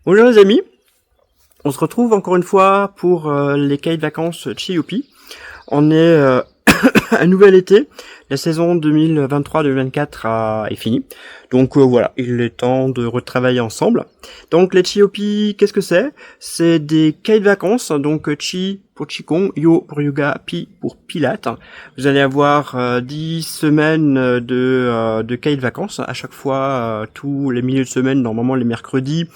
Bonjour les amis, on se retrouve encore une fois pour les cahiers de vacances Chiyoupi. On est un nouvel été, la saison 2023-2024 est finie. Donc voilà, il est temps de retravailler ensemble. Donc les Chiyoupi, qu'est-ce que c'est? C'est des cahiers de vacances, donc Chi pour Qigong, Yo pour Yoga, Pi pour Pilates. Vous allez avoir 10 semaines de cahiers de vacances, à chaque fois, tous les milieux de semaine, normalement les mercredis.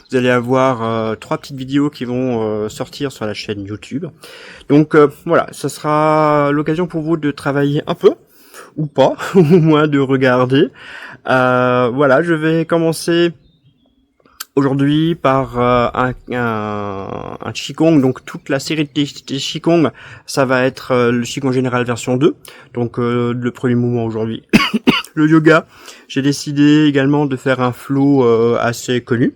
Vous allez avoir 3 petites vidéos qui vont sortir sur la chaîne YouTube. Donc voilà, ça sera l'occasion pour vous de travailler un peu, ou pas, au moins de regarder. Voilà, je vais commencer aujourd'hui par un Qigong, donc toute la série des Qigong, ça va être le Qigong général version 2, donc le premier mouvement aujourd'hui. Le yoga, j'ai décidé également de faire un flow assez connu.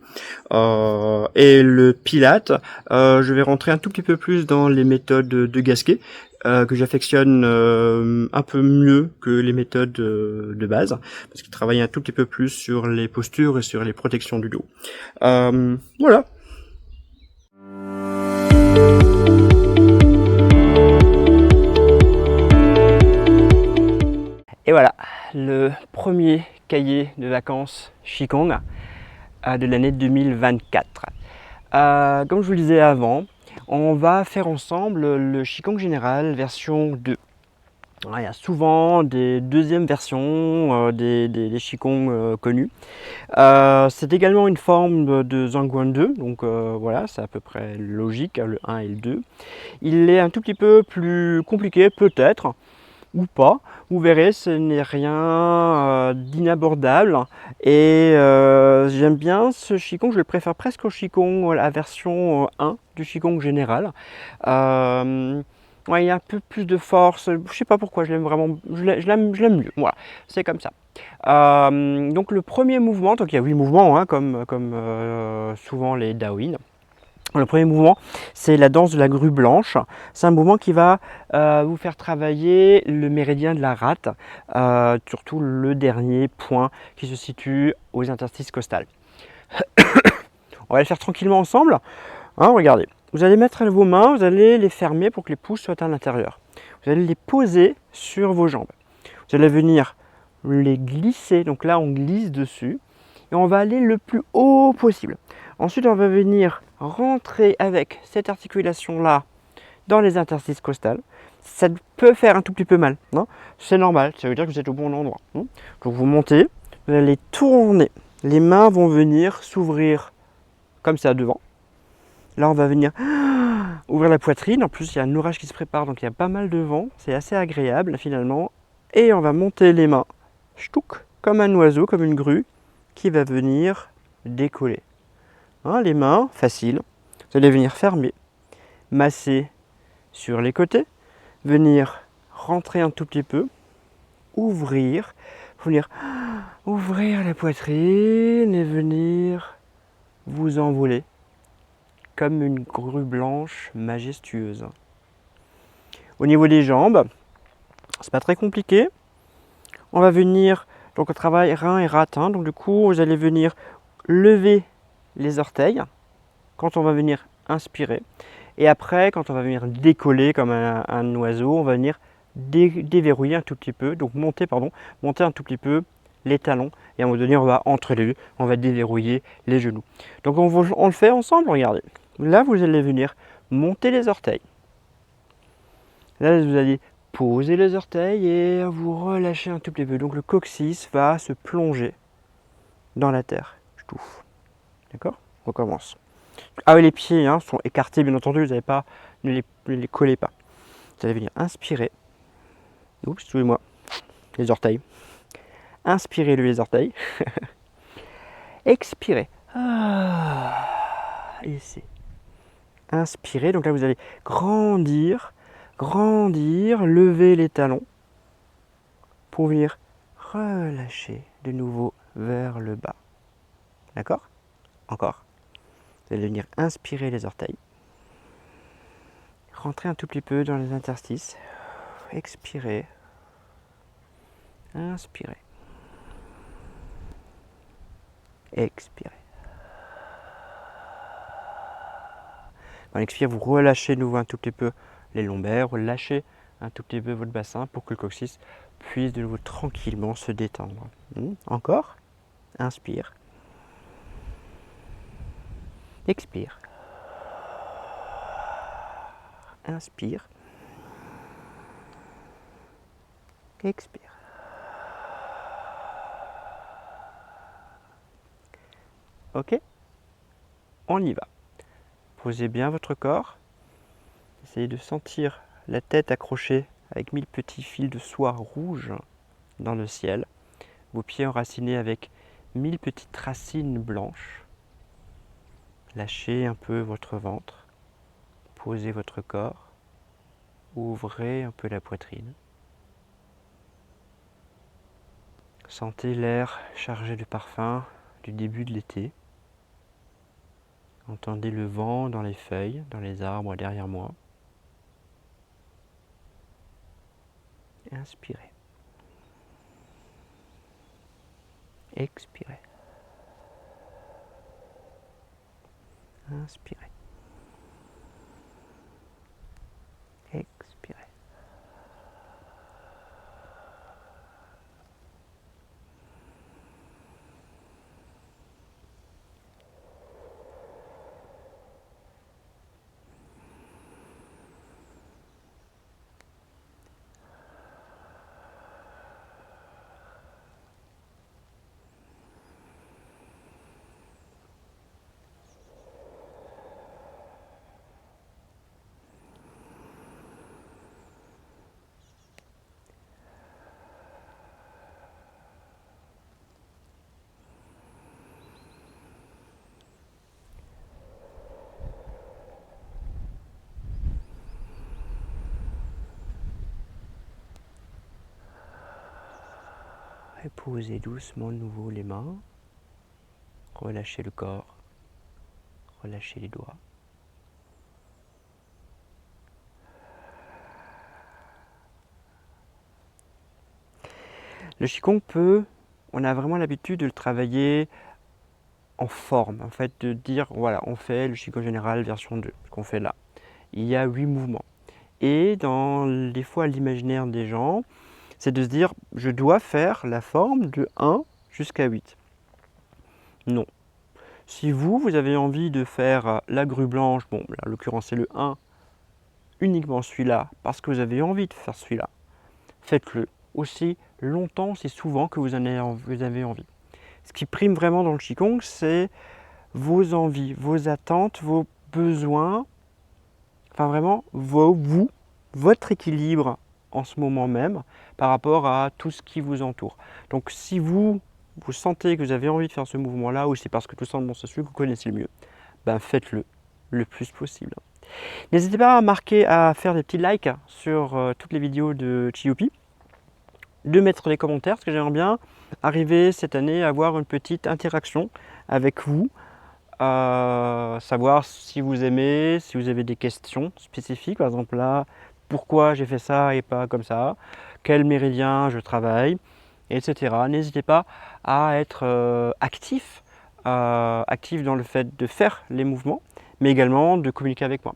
Et le Pilate, je vais rentrer un tout petit peu plus dans les méthodes de Gasquet, que j'affectionne un peu mieux que les méthodes de base, parce qu'il travaille un tout petit peu plus sur les postures et sur les protections du dos. Voilà. Et voilà, le premier cahier de vacances Qigong de l'année 2024. Comme je vous le disais avant, on va faire ensemble le Qigong général version 2. Il y a souvent des deuxièmes versions des Qigong connus. C'est également une forme de Zhangguan 2, donc voilà, c'est à peu près logique, le 1 et le 2. Il est un tout petit peu plus compliqué peut-être, ou pas. Vous verrez, ce n'est rien d'inabordable. Et j'aime bien ce Qigong, je le préfère presque au Qigong, la version 1 du Qigong général. Ouais, il y a un peu plus de force, je sais pas pourquoi, je l'aime vraiment, je l'aime mieux, voilà, c'est comme ça. Donc le premier mouvement, donc il y a 8 mouvements, hein, comme souvent les Daoyin. Le premier mouvement, c'est la danse de la grue blanche. C'est un mouvement qui va vous faire travailler le méridien de la rate, surtout le dernier point qui se situe aux interstices costales. On va le faire tranquillement ensemble. Hein, regardez, vous allez mettre vos mains, vous allez les fermer pour que les pouces soient à l'intérieur. Vous allez les poser sur vos jambes. Vous allez venir les glisser, donc là on glisse dessus, et on va aller le plus haut possible. Ensuite on va venir rentrer avec cette articulation là dans les interstices costales. Ça peut faire un tout petit peu mal, non? C'est normal, ça veut dire que vous êtes au bon endroit. Donc vous montez, vous allez tourner, les mains vont venir s'ouvrir comme ça devant. Là on va venir ouvrir la poitrine, en plus il y a un orage qui se prépare, donc il y a pas mal de vent, c'est assez agréable finalement. Et on va monter les mains, ch'touk, comme un oiseau, comme une grue, qui va venir décoller. Hein, les mains, facile. Vous allez venir fermer, masser sur les côtés, venir rentrer un tout petit peu, ouvrir, venir ouvrir la poitrine et venir vous envoler comme une grue blanche majestueuse. Au niveau des jambes, c'est pas très compliqué. On va venir, donc on travaille rein et rate, hein, donc du coup vous allez venir lever les orteils quand on va venir inspirer. Et après, quand on va venir décoller comme un oiseau, on va venir déverrouiller un tout petit peu, donc monter un tout petit peu les talons. Et à un moment donné, on va entre les deux, on va déverrouiller les genoux. Donc on le fait ensemble, regardez. Là, vous allez venir monter les orteils. Là, vous allez poser les orteils et vous relâchez un tout petit peu. Donc le coccyx va se plonger dans la terre. Je touffe. D'accord? On recommence. Ah oui, les pieds sont écartés, bien entendu, vous n'avez pas, ne les collez pas. Vous allez venir inspirer. Oups, excusez-moi. Les orteils. Inspirez les orteils. Expirez. Ici. Inspirez. Donc là, vous allez grandir, lever les talons pour venir relâcher de nouveau vers le bas. D'accord? Encore. Vous allez venir inspirer les orteils. Rentrez un tout petit peu dans les interstices. Expirez. Inspirez. Expirez. Dans l'expire, vous relâchez de nouveau un tout petit peu les lombaires, relâchez un tout petit peu votre bassin pour que le coccyx puisse de nouveau tranquillement se détendre. Encore. Inspire. Expire. Inspire. Expire. Ok? On y va. Posez bien votre corps. Essayez de sentir la tête accrochée avec 1000 petits fils de soie rouge dans le ciel. Vos pieds enracinés avec 1000 petites racines blanches. Lâchez un peu votre ventre. Posez votre corps. Ouvrez un peu la poitrine. Sentez l'air chargé de parfum du début de l'été. Entendez le vent dans les feuilles, dans les arbres derrière moi. Inspirez. Expirez. Inspirez. Expirez. Et posez doucement de nouveau les mains. Relâchez le corps. Relâchez les doigts. Le Qigong on a vraiment l'habitude de le travailler en forme, en fait, de dire, voilà, on fait le Qigong général version 2, ce qu'on fait là. Il y a 8 mouvements. Et dans les fois l'imaginaire des gens, c'est de se dire, je dois faire la forme de 1 jusqu'à 8. Non. Si vous avez envie de faire la grue blanche, bon, là, en l'occurrence c'est le 1, uniquement celui-là, parce que vous avez envie de faire celui-là, faites-le aussi longtemps, aussi souvent que vous avez envie. Ce qui prime vraiment dans le Qigong, c'est vos envies, vos attentes, vos besoins, enfin vraiment votre équilibre en ce moment même par rapport à tout ce qui vous entoure. Donc si vous sentez que vous avez envie de faire ce mouvement-là, ou c'est parce que tout simplement c'est celui que vous connaissez le mieux, ben faites-le le plus possible. N'hésitez pas à faire des petits likes sur toutes les vidéos de Chiyupi, de mettre des commentaires, parce que j'aimerais bien arriver cette année à avoir une petite interaction avec vous, savoir si vous aimez, si vous avez des questions spécifiques, par exemple là, pourquoi j'ai fait ça et pas comme ça, quel méridien je travaille, etc. N'hésitez pas à être actif dans le fait de faire les mouvements, mais également de communiquer avec moi.